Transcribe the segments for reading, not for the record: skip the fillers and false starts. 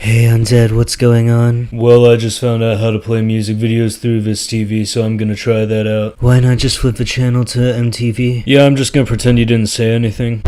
Hey Undead, what's going on? Well, I just found out how to play music videos through this TV, so I'm gonna try that out. Why not just flip the channel to MTV? Yeah, I'm just gonna pretend you didn't say anything.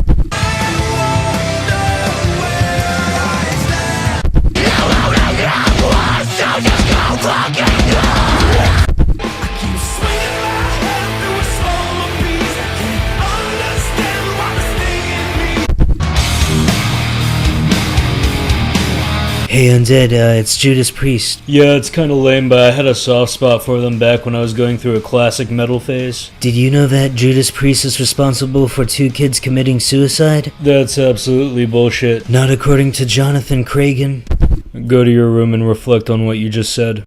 Hey Undead, it's Judas Priest. Yeah, it's kinda lame, but I had a soft spot for them back when I was going through a classic metal phase. Did you know that Judas Priest is responsible for 2 kids committing suicide? That's absolutely bullshit. Not according to Jonathan Cragen. Go to your room and reflect on what you just said.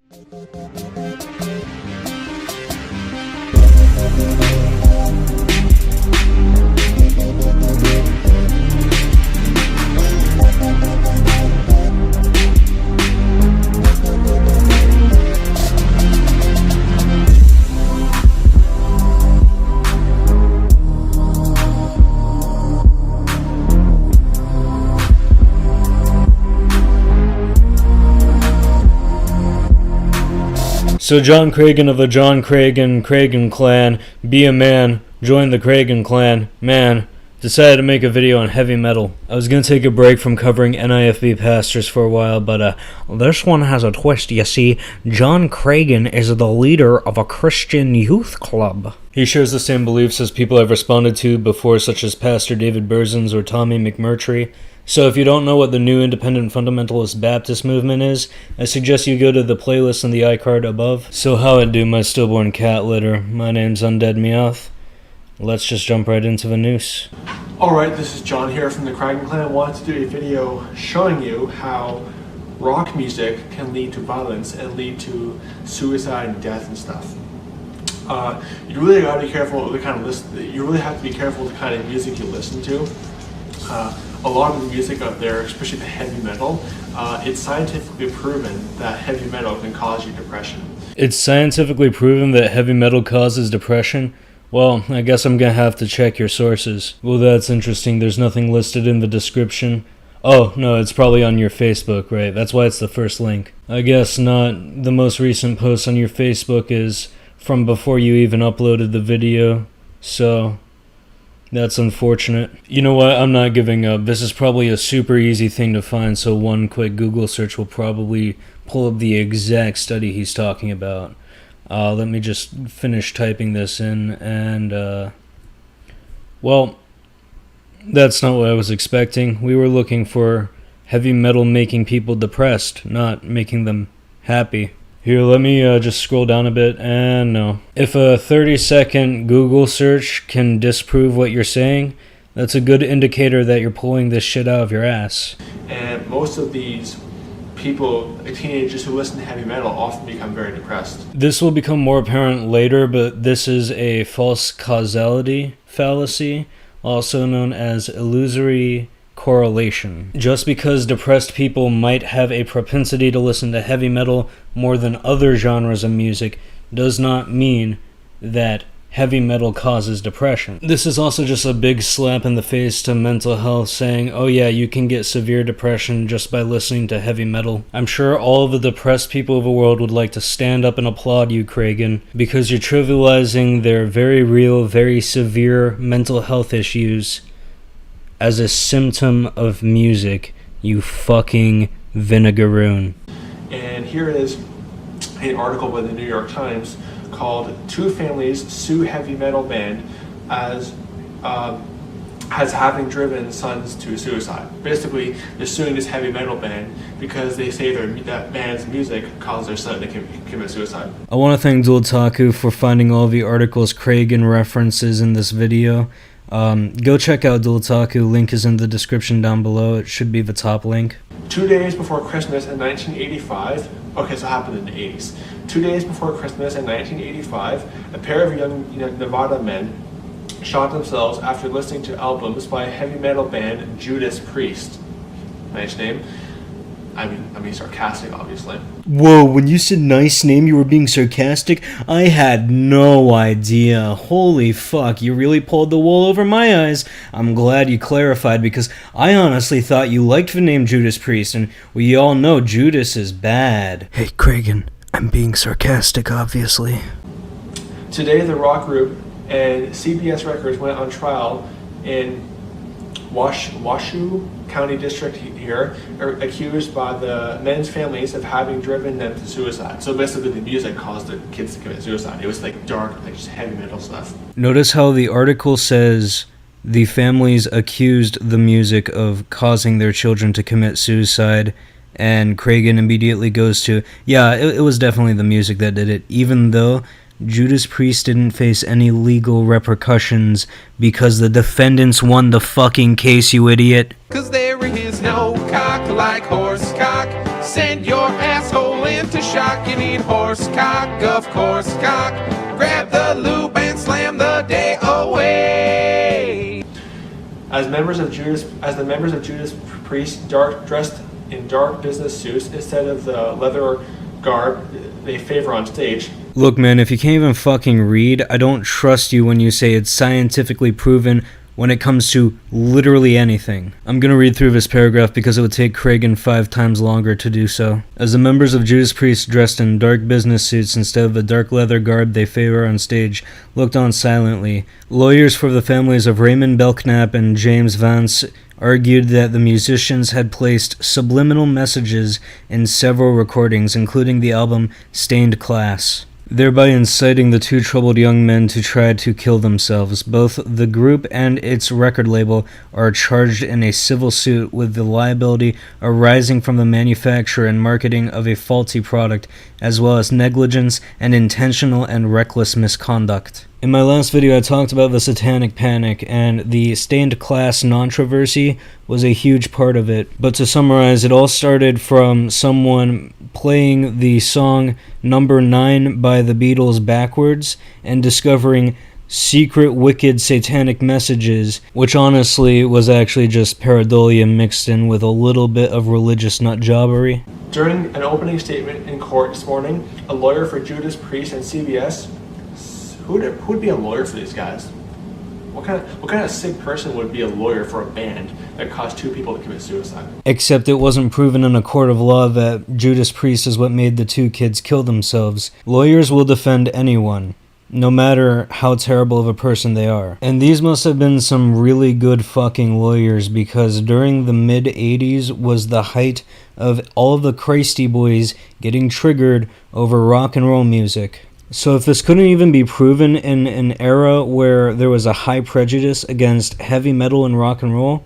So John Cragen of the John Cragen clan, be a man, join the Cragen clan, man, decided to make a video on heavy metal. I was going to take a break from covering NIFB pastors for a while, but this one has a twist. You see, John Cragen is the leader of a Christian youth club. He shares the same beliefs as people I've responded to before, such as Pastor David Berzins or Tommy McMurtry. So if you don't know what the new Independent Fundamentalist Baptist movement is, I suggest you go to the playlist in the iCard above. So how it do, my stillborn cat litter? My name's Undead Meowth. Let's just jump right into the news. Alright, this is John here from the Cragen Clan. I wanted to do a video showing you how rock music can lead to violence and lead to suicide and death and stuff. You really gotta be careful with the kind of you really have to be careful with the kind of music you listen to. A lot of the music out there, especially the heavy metal, it's scientifically proven that heavy metal can cause you depression. It's scientifically proven that heavy metal causes depression? Well, I guess I'm gonna have to check your sources. Well, that's interesting. There's nothing listed in the description. Oh, no, it's probably on your Facebook, right? That's why it's the first link. I guess not. The most recent post on your Facebook is from before you even uploaded the video, so that's unfortunate. You know what? I'm not giving up. This is probably a super easy thing to find, so one quick Google search will probably pull up the exact study he's talking about. Let me just finish typing this in, and, well, that's not what I was expecting. We were looking for heavy metal making people depressed, not making them happy. Here, let me just scroll down a bit, and no. If a 30-second Google search can disprove what you're saying, that's a good indicator that you're pulling this shit out of your ass. And most of these people, teenagers who listen to heavy metal, often become very depressed. This will become more apparent later, but this is a false causality fallacy, also known as illusory correlation. Just because depressed people might have a propensity to listen to heavy metal more than other genres of music does not mean that heavy metal causes depression. This is also just a big slap in the face to mental health, saying, oh yeah, you can get severe depression just by listening to heavy metal. I'm sure all of the depressed people of the world would like to stand up and applaud you, Cragen, because you're trivializing their very real, very severe mental health issues as a symptom of music, you fucking vinegaroon. And here is an article by the New York Times called "Two Families Sue Heavy Metal Band as having driven sons to suicide." Basically, they're suing this heavy metal band because they say that band's music caused their son to commit suicide. I want to thank Dualtaku for finding all the articles Cragen references in this video. Go check out Dualtaku, link is in the description down below, it should be the top link. 2 days before Christmas in 1985, okay, so it happened in the 80s. 2 days before Christmas in 1985, a pair of young Nevada men shot themselves after listening to albums by heavy metal band Judas Priest. Nice name. I mean sarcastic, obviously. Whoa, when you said nice name, you were being sarcastic? I had no idea. Holy fuck, you really pulled the wool over my eyes. I'm glad you clarified, because I honestly thought you liked the name Judas Priest, and we all know Judas is bad. Hey, Kragen, I'm being sarcastic, obviously. Today, the rock group and CBS Records went on trial in Washoe County District here, are accused by the men's families of having driven them to suicide. So basically the music caused the kids to commit suicide. It was like dark, like just heavy metal stuff. Notice how the article says the families accused the music of causing their children to commit suicide, and Kragen immediately goes to, yeah, it was definitely the music that did it, even though Judas Priest didn't face any legal repercussions because the defendants won the fucking case, you idiot. Cause there is no cock like horse cock. Send your asshole into shock. You need horse cock, of course cock. Grab the lube and slam the day away. As the members of Judas Priest dressed in dark business suits instead of the leather garb they favor on stage. Look, man, if you can't even fucking read, I don't trust you when you say it's scientifically proven when it comes to literally anything. I'm gonna read through this paragraph because it would take Kragen 5 times longer to do so. As the members of Judas Priest dressed in dark business suits instead of the dark leather garb they favor on stage looked on silently, lawyers for the families of Raymond Belknap and James Vance argued that the musicians had placed subliminal messages in several recordings, including the album Stained Class, thereby inciting the two troubled young men to try to kill themselves. Both the group and its record label are charged in a civil suit with the liability arising from the manufacture and marketing of a faulty product, as well as negligence and intentional and reckless misconduct. In my last video, I talked about the Satanic Panic, and the Stained Class controversy was a huge part of it. But to summarize, it all started from someone playing the song Number 9 by the Beatles backwards and discovering secret, wicked, satanic messages, which honestly was actually just pareidolia mixed in with a little bit of religious nutjobbery. During an opening statement in court this morning, a lawyer for Judas Priest and CBS, who'd be a lawyer for these guys? What kind of sick person would be a lawyer for a band that caused 2 people to commit suicide? Except it wasn't proven in a court of law that Judas Priest is what made the 2 kids kill themselves. Lawyers will defend anyone, no matter how terrible of a person they are. And these must have been some really good fucking lawyers, because during the mid-80s was the height of all of the Christy boys getting triggered over rock and roll music. So if this couldn't even be proven in an era where there was a high prejudice against heavy metal and rock and roll,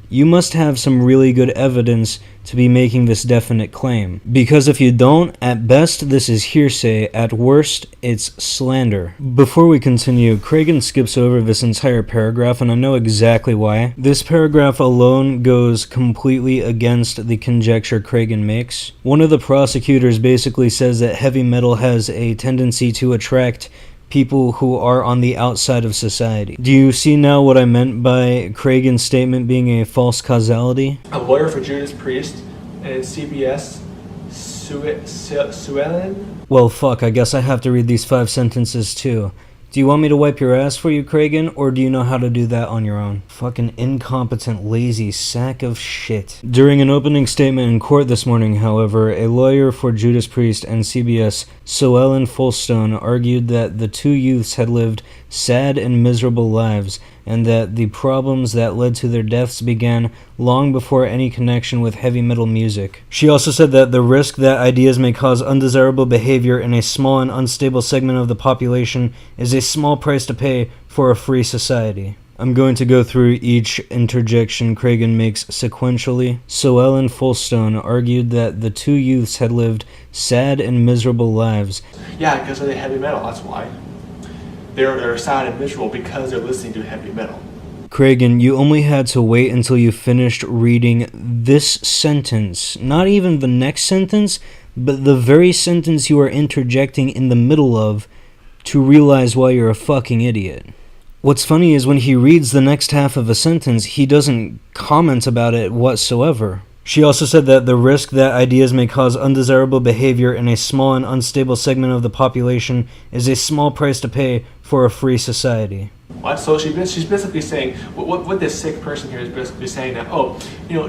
you must have some really good evidence to be making this definite claim. Because if you don't, at best this is hearsay, at worst it's slander. Before we continue, Kragen skips over this entire paragraph, and I know exactly why. This paragraph alone goes completely against the conjecture Kragen makes. One of the prosecutors basically says that heavy metal has a tendency to attract people who are on the outside of society. Do you see now what I meant by Kragen's statement being a false causality? A lawyer for Judas Priest and CBS, Suellen? Well, fuck, I guess I have to read these 5 sentences too. Do you want me to wipe your ass for you, Kragen, or do you know how to do that on your own? Fucking incompetent, lazy sack of shit. During an opening statement in court this morning, however, a lawyer for Judas Priest and CBS, Suellen Fulstone, argued that the 2 youths had lived sad and miserable lives, and that the problems that led to their deaths began long before any connection with heavy metal music. She also said that the risk that ideas may cause undesirable behavior in a small and unstable segment of the population is a small price to pay for a free society. I'm going to go through each interjection Kragen makes sequentially. Suellen Fulstone argued that the 2 youths had lived sad and miserable lives. Yeah, because of the heavy metal, that's why. They're sad and miserable because they're listening to heavy metal. Kragen, you only had to wait until you finished reading this sentence. Not even the next sentence, but the very sentence you are interjecting in the middle of to realize why you're a fucking idiot. What's funny is when he reads the next half of a sentence, he doesn't comment about it whatsoever. She also said that the risk that ideas may cause undesirable behavior in a small and unstable segment of the population is a small price to pay for a free society. What? So she's basically saying, what this sick person here is basically saying that, oh,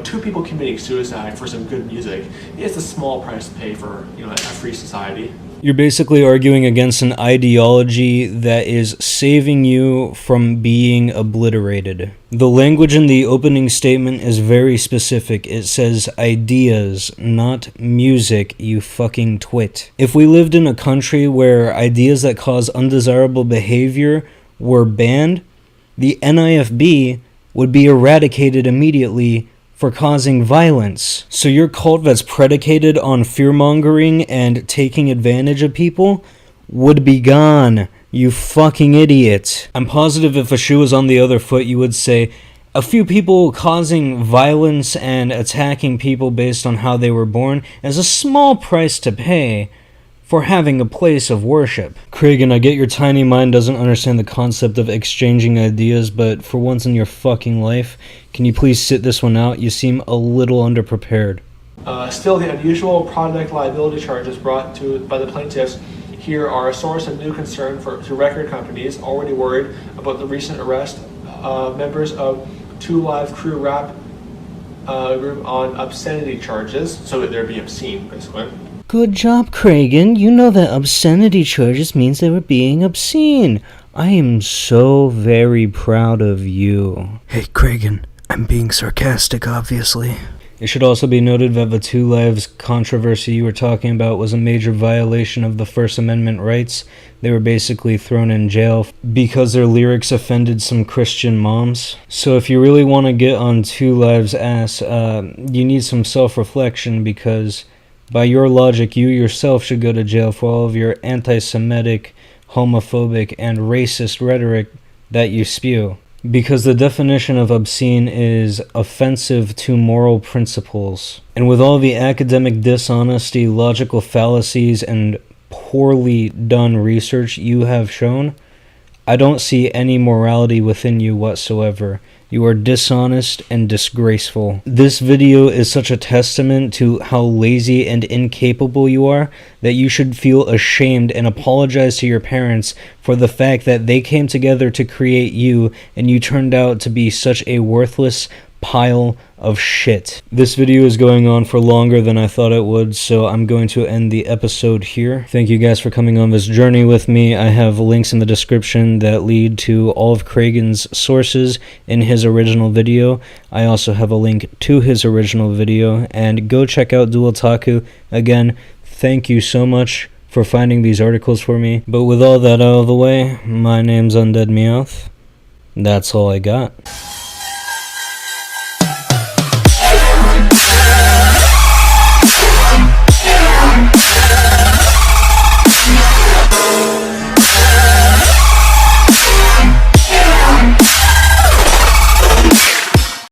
two people committing suicide for some good music is a small price to pay for, a free society. You're basically arguing against an ideology that is saving you from being obliterated. The language in the opening statement is very specific. It says ideas, not music, you fucking twit. If we lived in a country where ideas that cause undesirable behavior were banned, the NIFB would be eradicated immediately for causing violence. So your cult that's predicated on fear-mongering and taking advantage of people would be gone, you fucking idiot. I'm positive if a shoe was on the other foot, you would say, a few people causing violence and attacking people based on how they were born is a small price to pay for having a place of worship. Kragen, I get your tiny mind doesn't understand the concept of exchanging ideas, but for once in your fucking life, can you please sit this one out? You seem a little underprepared. Still, the unusual product liability charges brought by the plaintiffs here are a source of new concern to record companies already worried about the recent arrest of members of Two Live Crew rap group on obscenity charges, so that they're being obscene, basically. Good job, Kragen. You know that obscenity charges means they were being obscene. I am so very proud of you. Hey, Kragen, I'm being sarcastic, obviously. It should also be noted that the Two Lives controversy you were talking about was a major violation of the First Amendment rights. They were basically thrown in jail because their lyrics offended some Christian moms. So if you really want to get on Two Lives' ass, you need some self-reflection, because by your logic, you yourself should go to jail for all of your anti-Semitic, homophobic, and racist rhetoric that you spew. Because the definition of obscene is offensive to moral principles. And with all the academic dishonesty, logical fallacies, and poorly done research you have shown, I don't see any morality within you whatsoever. You are dishonest and disgraceful. This video is such a testament to how lazy and incapable you are that you should feel ashamed and apologize to your parents for the fact that they came together to create you and you turned out to be such a worthless pile of shit. This video is going on for longer than I thought it would, so I'm going to end the episode here. Thank you guys for coming on this journey with me. I have links in the description that lead to all of Kragen's sources in his original video. I also have a link to his original video, and go check out Dual Taku. Again, thank you so much for finding these articles for me. But with all that out of the way, my name's Undead Meowth. That's all I got.